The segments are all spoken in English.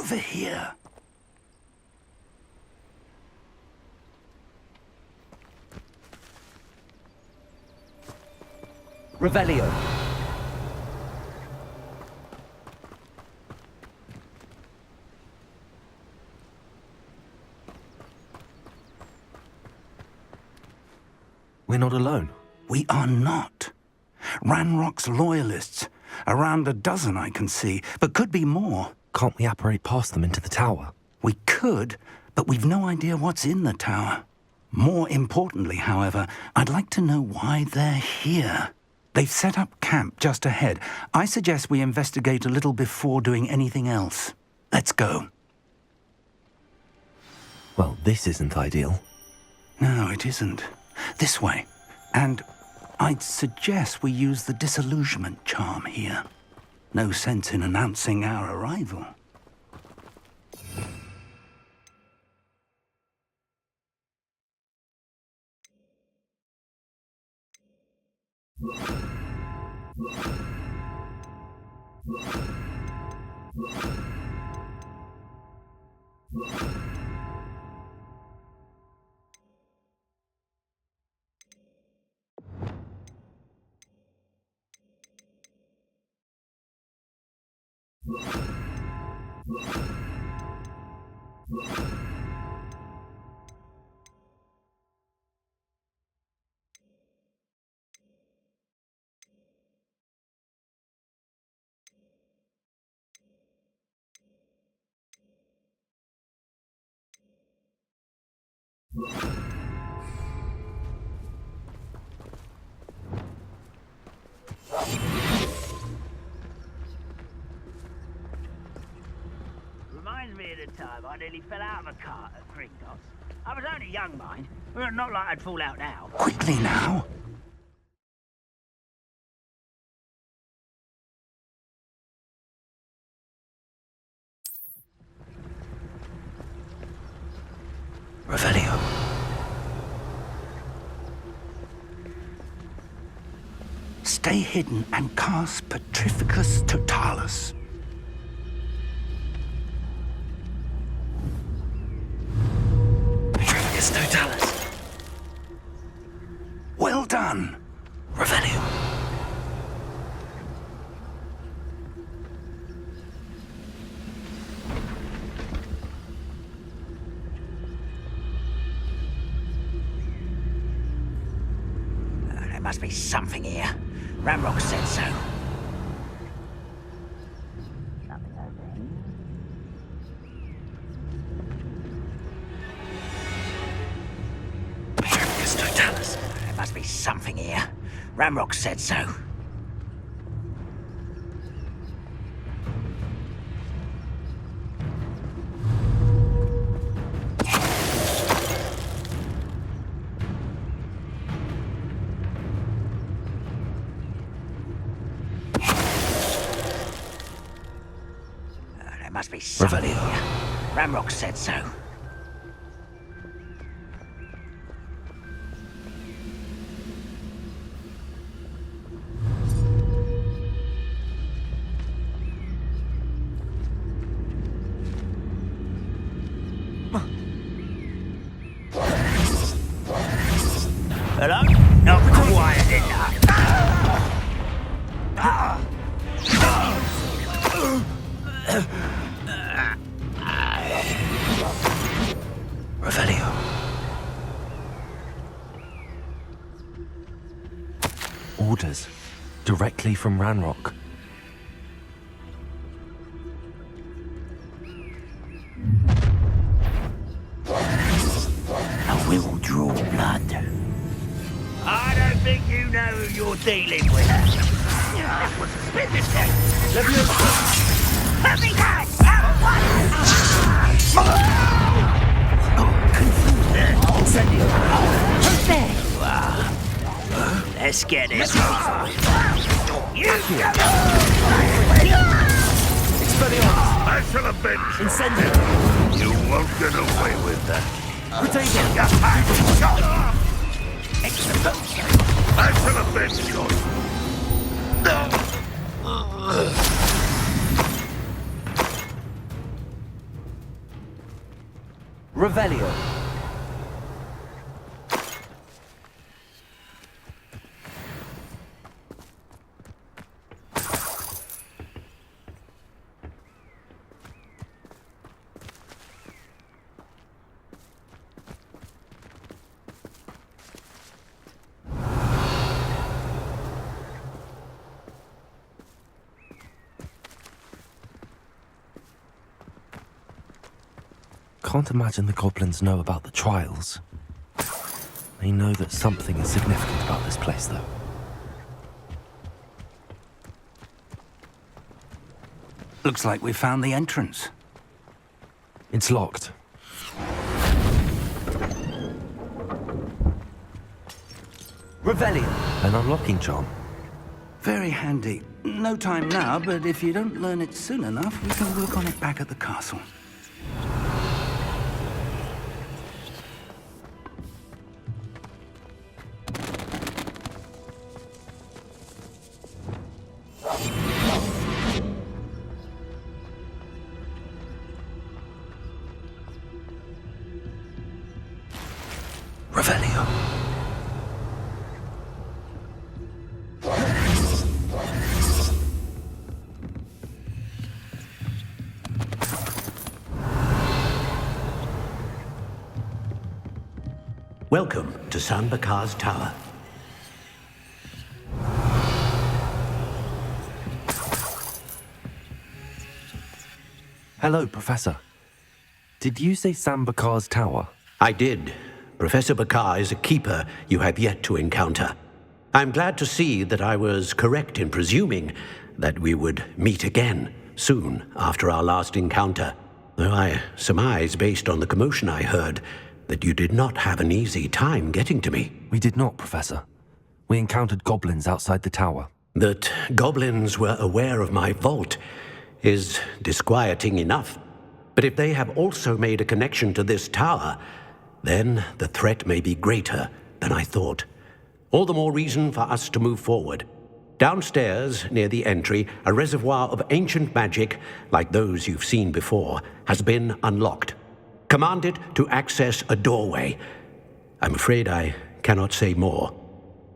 over here. Revelio. We're not alone. We are not. Ranrock's loyalists. Around a dozen I can see, but could be more. Can't we apparate past them into the tower? We could, but we've no idea what's in the tower. More importantly, however, I'd like to know why they're here. They've set up camp just ahead. I suggest we investigate a little before doing anything else. Let's go. Well, this isn't ideal. No, it isn't. This way. And I'd suggest we use the disillusionment charm here. No sense in announcing our arrival. Reminds me of the time I nearly fell out of a cart at Gringotts. I was only young, mind. Well, not like I'd fall out now. Quickly now. Revelio. Stay hidden and cast Petrificus Totalis. Petrificus Totalis. Well done. Revelio. There must be something here. Ramrock said so. Nothing over here. Petrificus Totalis. There must be something here. Ramrock said so. There must be something Revelio. here. Ramrock said so. Hello? Not quiet enough. Revelio. Orders. Directly from Ranrock. I will draw blood. I don't think you know who you're dealing with. That was business. Let me go! Incendio. Who's there? Let's get this. You I shall have been. Incendio. You won't get away with that. Potato. I shall have been shot. Revelio. Can't imagine the goblins know about the trials. They know that something is significant about this place, though. Looks like we found the entrance. It's locked. Revelio. An unlocking charm. Very handy. No time now, but if you don't learn it soon enough, we can work on it back at the castle. Revelio. Welcome to San Bakar's Tower. Hello, Professor. Did you say San Bakar's Tower? I did. Professor Bakar is a keeper you have yet to encounter. I'm glad to see that I was correct in presuming that we would meet again soon after our last encounter, though I surmise, based on the commotion I heard, that you did not have an easy time getting to me. We did not, Professor. We encountered goblins outside the tower. That goblins were aware of my vault is disquieting enough. But if they have also made a connection to this tower, then the threat may be greater than I thought. All the more reason for us to move forward. Downstairs, near the entry, a reservoir of ancient magic, like those you've seen before, has been unlocked. Command it to access a doorway. I'm afraid I cannot say more.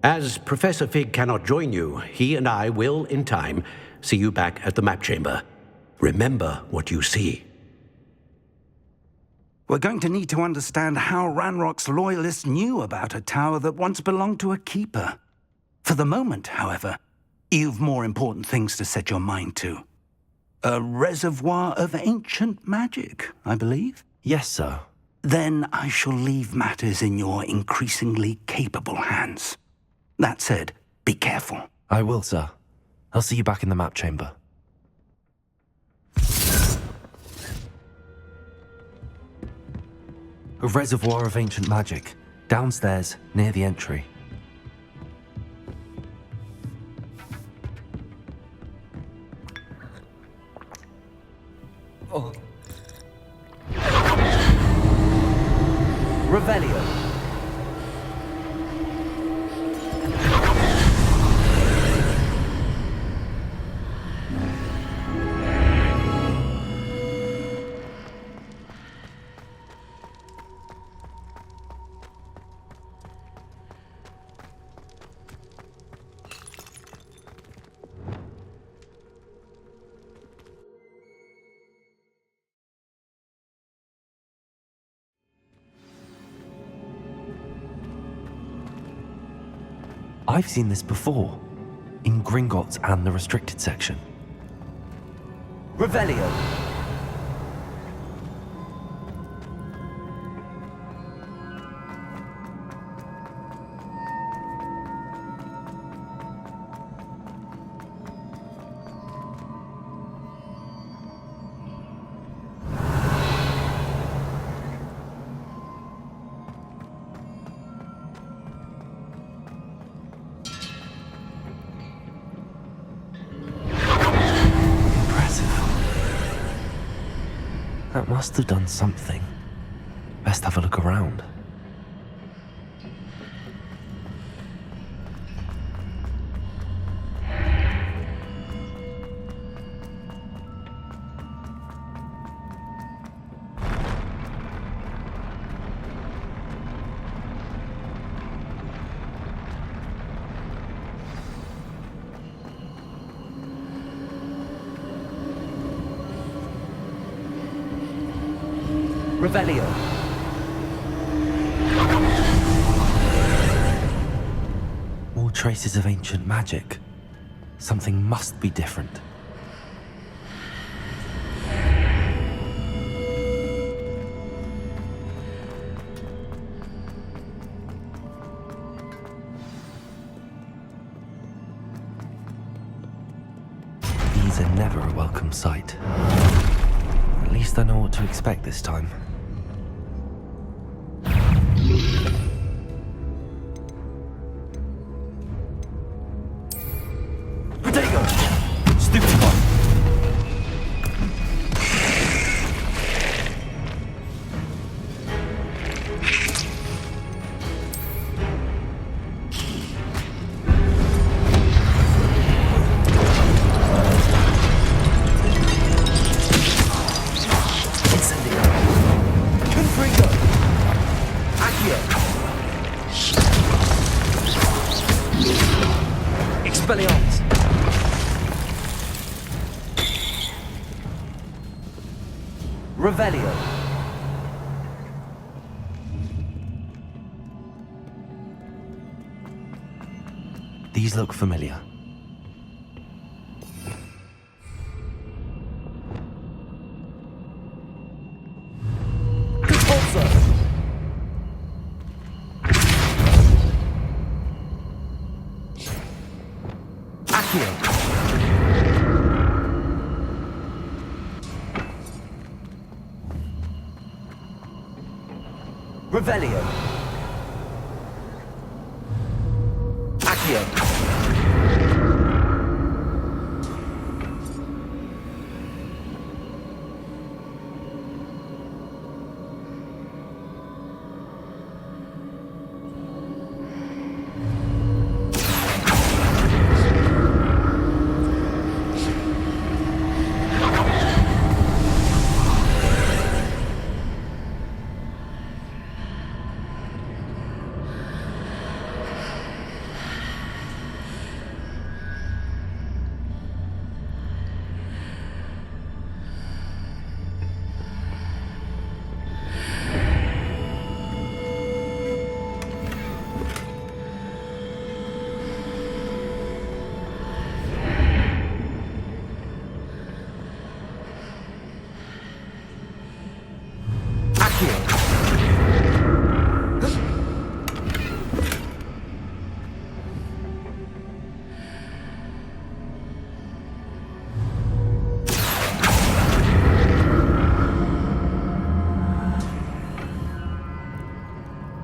As Professor Fig cannot join you, he and I will, in time, see you back at the map chamber. Remember what you see. We're going to need to understand how Ranrock's loyalists knew about a tower that once belonged to a keeper. For the moment, however, you've more important things to set your mind to. A reservoir of ancient magic, I believe? Yes, sir. Then I shall leave matters in your increasingly capable hands. That said, be careful. I will, sir. I'll see you back in the map chamber. A reservoir of ancient magic, downstairs, near the entry. Revelio. I've seen this before, in Gringotts and the restricted section. Revelio. That must have done something. Best have a look around. Revelio. More traces of ancient magic. Something must be different. These are never a welcome sight. At least I know what to expect this time. Protego! Stupid one! Incendio! Confringo! Accio! Expelliarmus! Revelio. These look familiar. Repulsor. Accio. Revelio. Accio.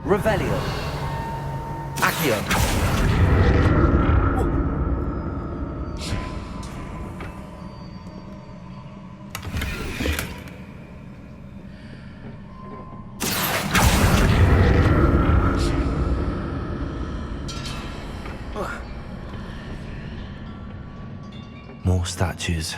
Revelio. Accio. More statues.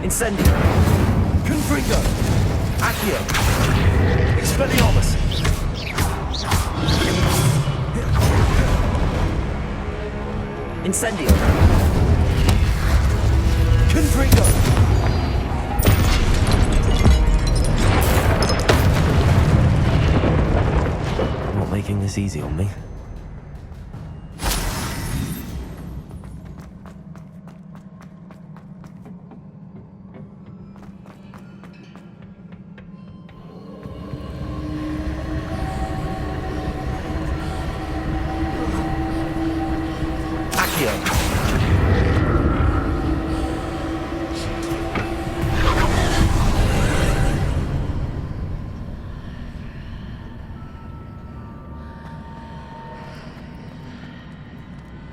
Incendio. Confringo. Accio. Expelliarmus. Incendio. Confringo. Not making this easy on me.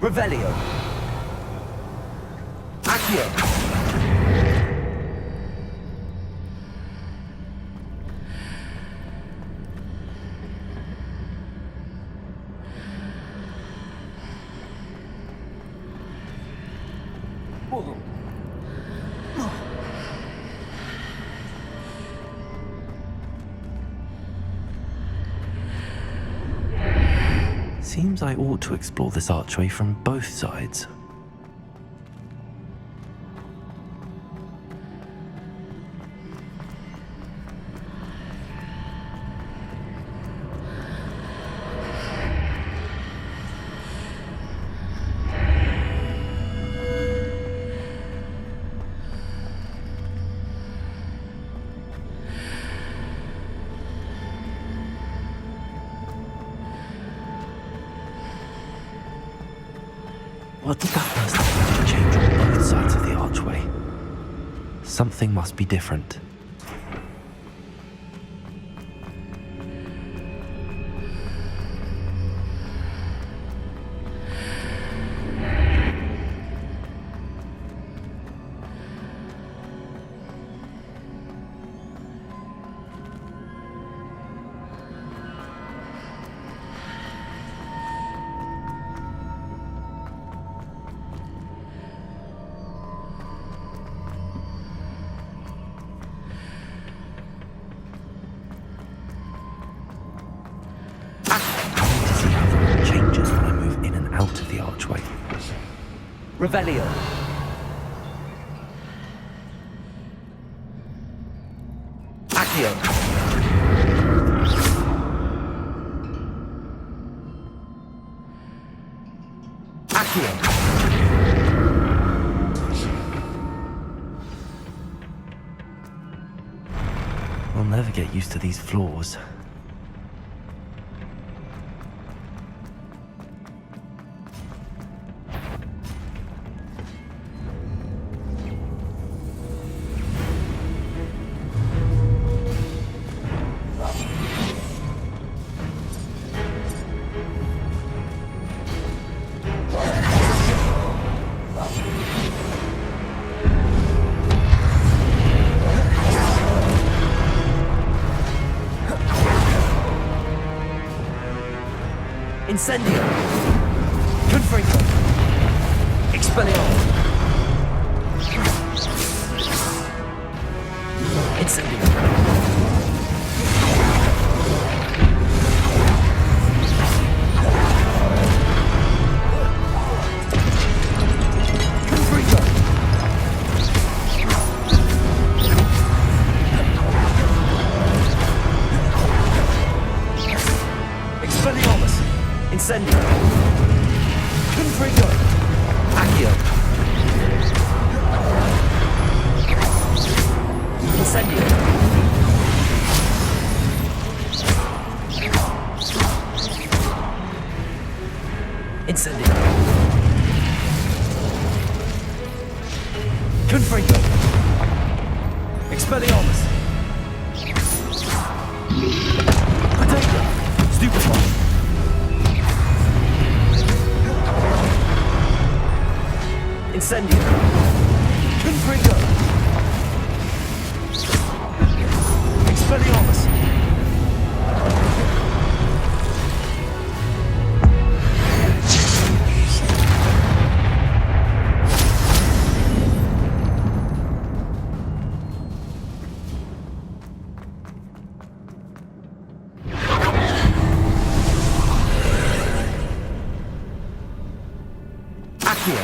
Revelio. Accio. Seems I ought to explore this archway from both sides. What did that first magic change on both sides of the archway? Something must be different. Out of the archway. Revelio. Accio. Accio. I'll never get used to these floors. Incendio. Confringo. Expelliarmus. Incendio. Confringo. Expelliarmus. Incendio. Confringo. Accio. Incendio. Incendio. Confringo. Expelliarmus. Potato. Stupefy. Incendio. Confringo. Expelliarmus. Accio.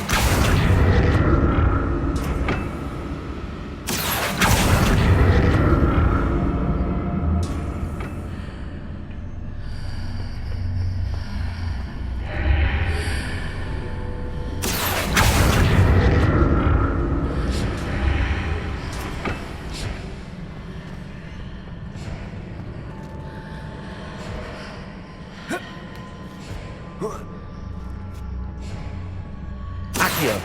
Accio.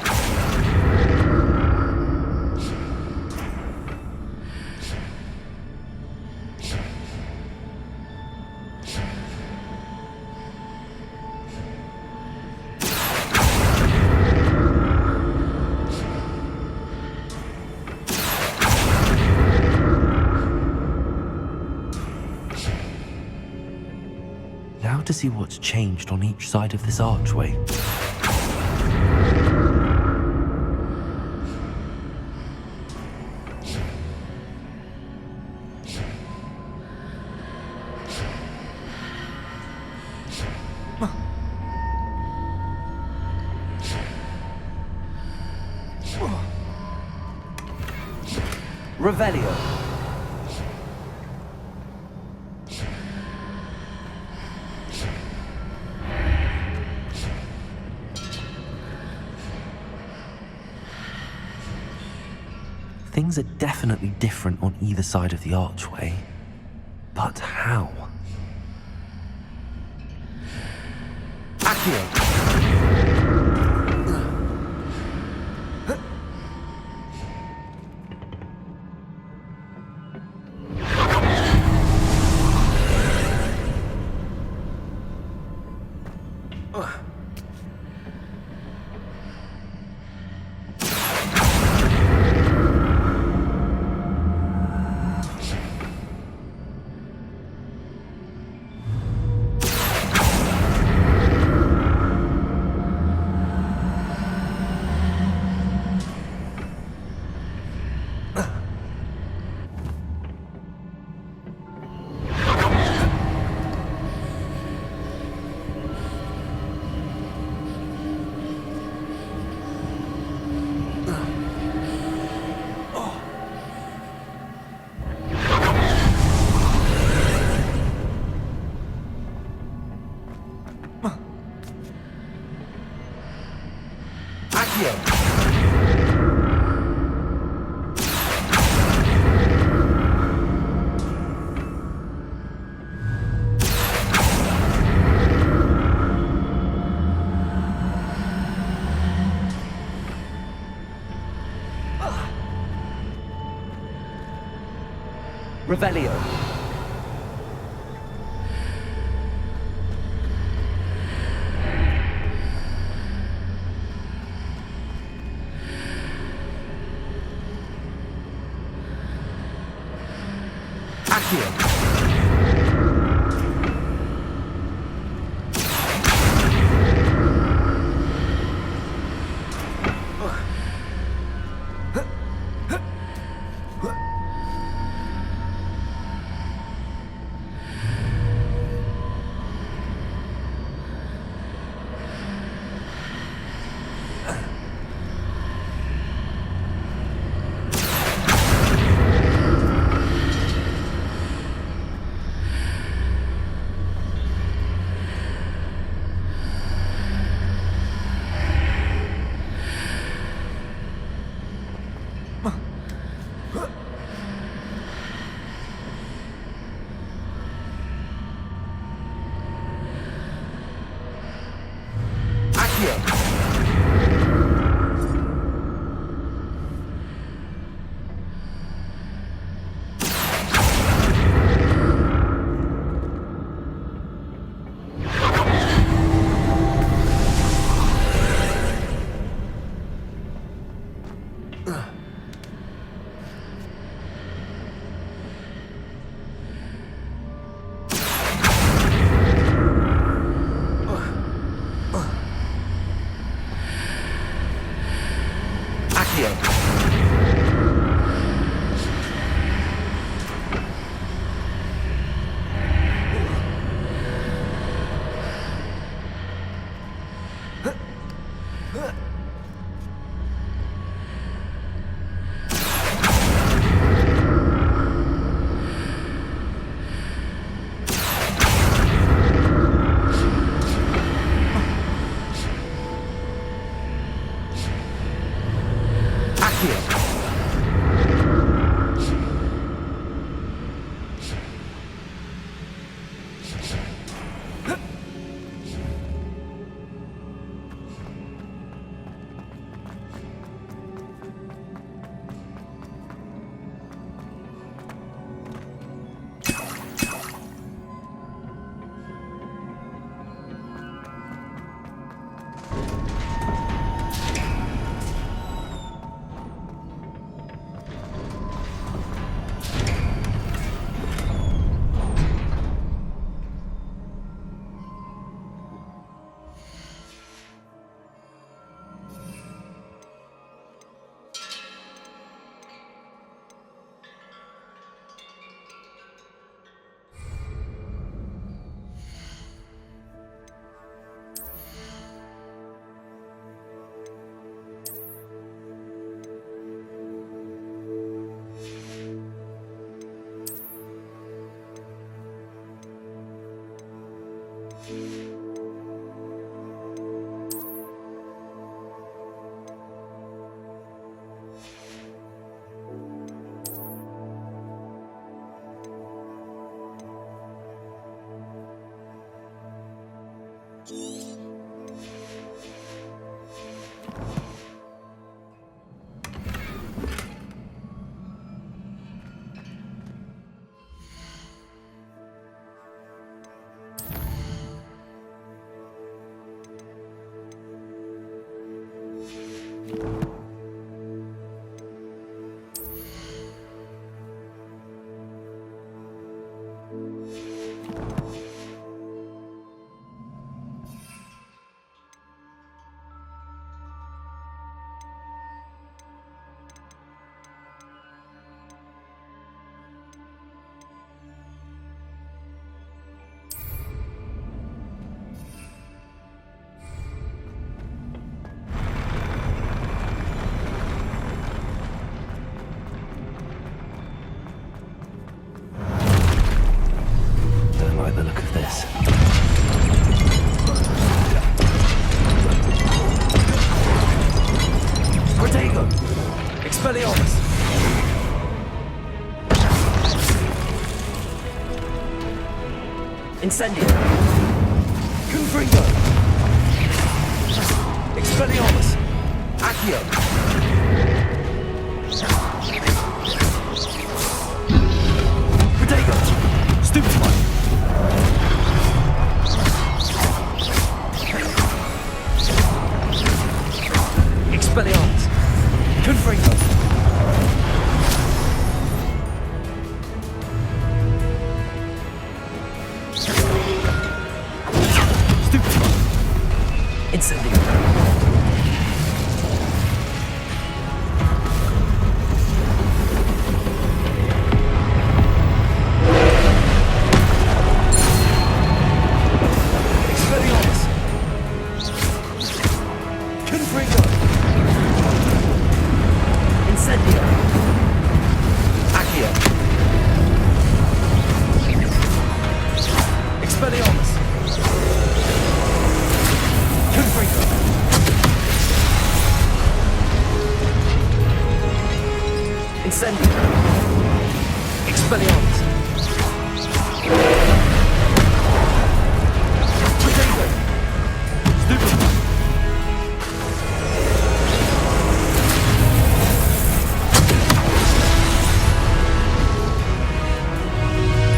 Now to see what's changed on each side of this archway. Revelio. Things are definitely different on either side of the archway. But how? Accio. Revelio. Accio. Expelliarmus! Protego! Expelliarmus! Incendio! Confringo! Expelliarmus! Accio! Protego! Stupefy! Expelliarmus! Confringo! Incendio! Expelliarmus! Confringo! Incendio! Accio! Expelliarmus! Confringo! Incendio! Expelliarmus! Protego! Stupefy!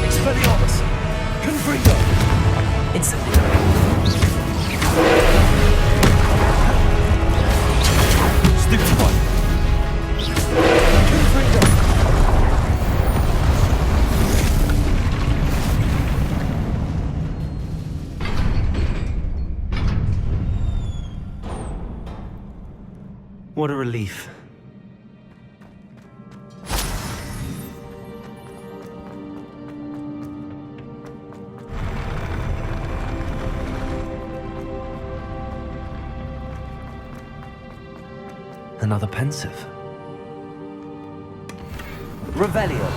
Expelliarmus! Confringo! Incendio! Stupefy! Confringo! What a relief. Another pensive. Revelio!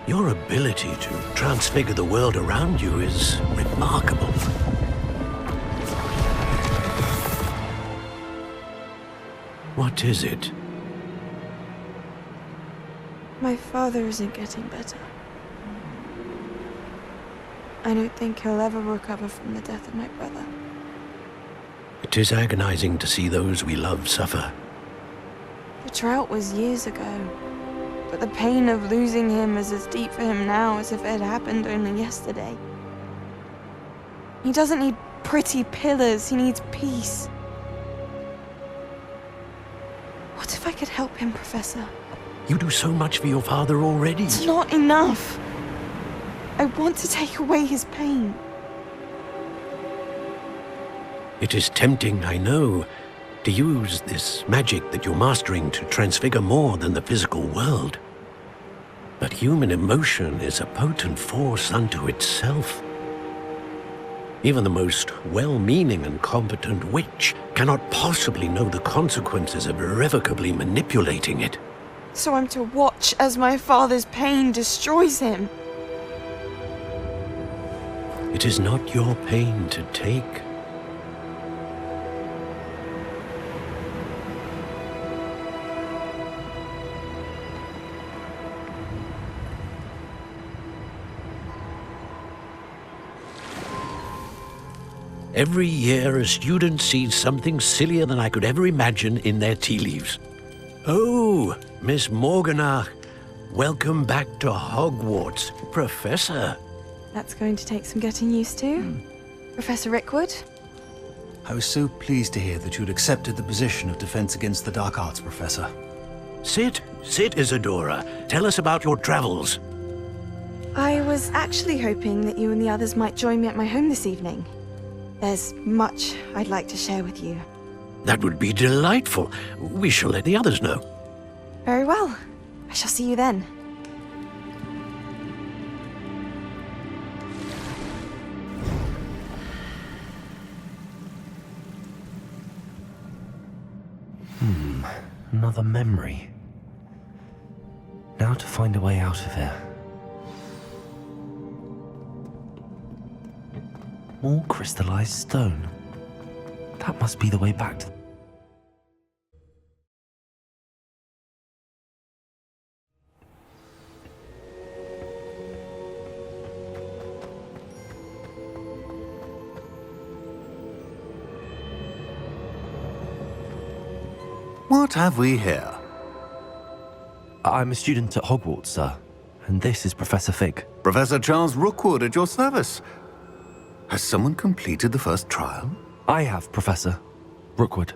Your ability to transfigure the world around you is remarkable. What is it? My father isn't getting better. I don't think he'll ever recover from the death of my brother. It is agonizing to see those we love suffer. The drought was years ago, but the pain of losing him is as deep for him now as if it had happened only yesterday. He doesn't need pretty pillars, he needs peace. What if I could help him, Professor? You do so much for your father already. It's not enough. I want to take away his pain. It is tempting, I know, to use this magic that you're mastering to transfigure more than the physical world. But human emotion is a potent force unto itself. Even the most well-meaning and competent witch cannot possibly know the consequences of irrevocably manipulating it. So I'm to watch as my father's pain destroys him. It is not your pain to take. Every year, a student sees something sillier than I could ever imagine in their tea leaves. Oh, Miss Morganach, Welcome back to Hogwarts, Professor. That's going to take some getting used to. Professor Rickwood? I was so pleased to hear that you'd accepted the position of Defense Against the Dark Arts, Professor. Sit, Isadora. Tell us about your travels. I was actually hoping that you and the others might join me at my home this evening. There's much I'd like to share with you. That would be delightful. We shall let the others know. Very well. I shall see you then. Another memory. Now to find a way out of here. More crystallized stone. That must be the way back to... What have we here? I'm a student at Hogwarts, sir. And this is Professor Fig. Professor Charles Rookwood at your service. Has someone completed the first trial? I have, Professor Rookwood.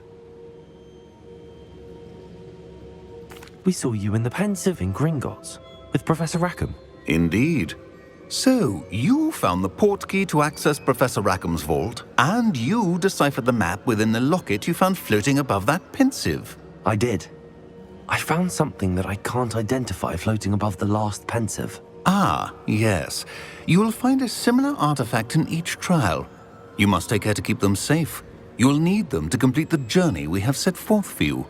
We saw you in the Pensive in Gringotts with Professor Rackham. Indeed. So, you found the portkey to access Professor Rackham's vault, and you deciphered the map within the locket you found floating above that Pensive. I did. I found something that I can't identify floating above the last Pensive. Ah, yes. You will find a similar artifact in each trial. You must take care to keep them safe. You will need them to complete the journey we have set forth for you.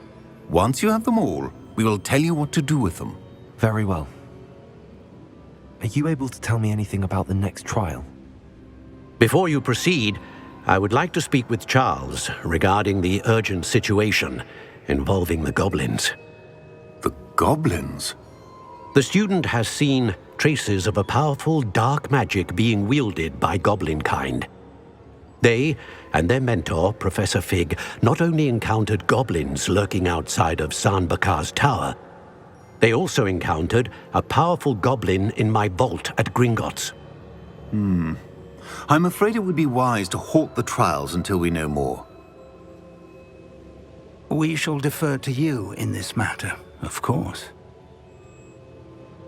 Once you have them all, we will tell you what to do with them. Very well. Are you able to tell me anything about the next trial? Before you proceed, I would like to speak with Charles regarding the urgent situation involving the goblins. The goblins? The student has seen traces of a powerful dark magic being wielded by goblin kind. They and their mentor, Professor Fig, not only encountered goblins lurking outside of San Bakar's tower, they also encountered a powerful goblin in my vault at Gringotts. I'm afraid it would be wise to halt the trials until we know more. We shall defer to you in this matter, of course.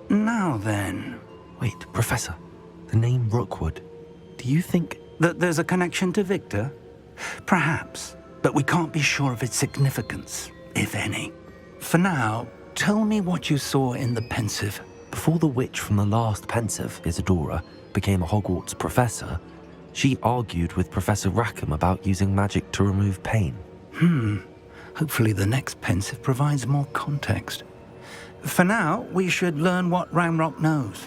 Now then, Wait, Professor. The name Rookwood. Do you think... that there's a connection to Victor? Perhaps, but we can't be sure of its significance, if any. For now, tell me what you saw in the Pensive. Before the witch from the last Pensive, Isadora, became a Hogwarts professor, she argued with Professor Rackham about using magic to remove pain. Hopefully the next Pensive provides more context. For now, we should learn what Ramrock knows.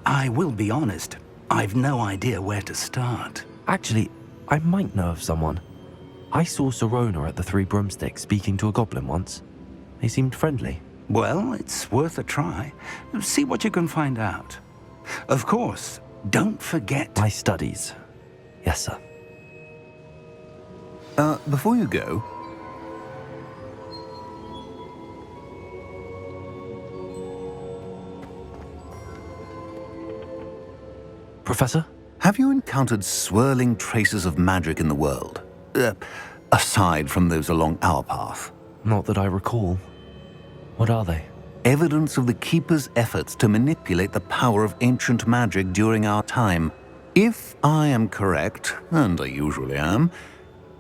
I will be honest, I've no idea where to start. Actually, I might know of someone. I saw Serona at the Three Broomsticks speaking to a goblin once. They seemed friendly. Well, it's worth a try. See what you can find out. Of course, don't forget... My studies. Yes, sir. Before you go... Professor? Have you encountered swirling traces of magic in the world? Aside from those along our path. Not that I recall. What are they? Evidence of the Keeper's efforts to manipulate the power of ancient magic during our time. If I am correct, and I usually am,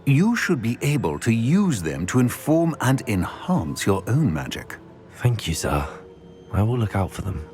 you should be able to use them to inform and enhance your own magic. Thank you, sir. I will look out for them.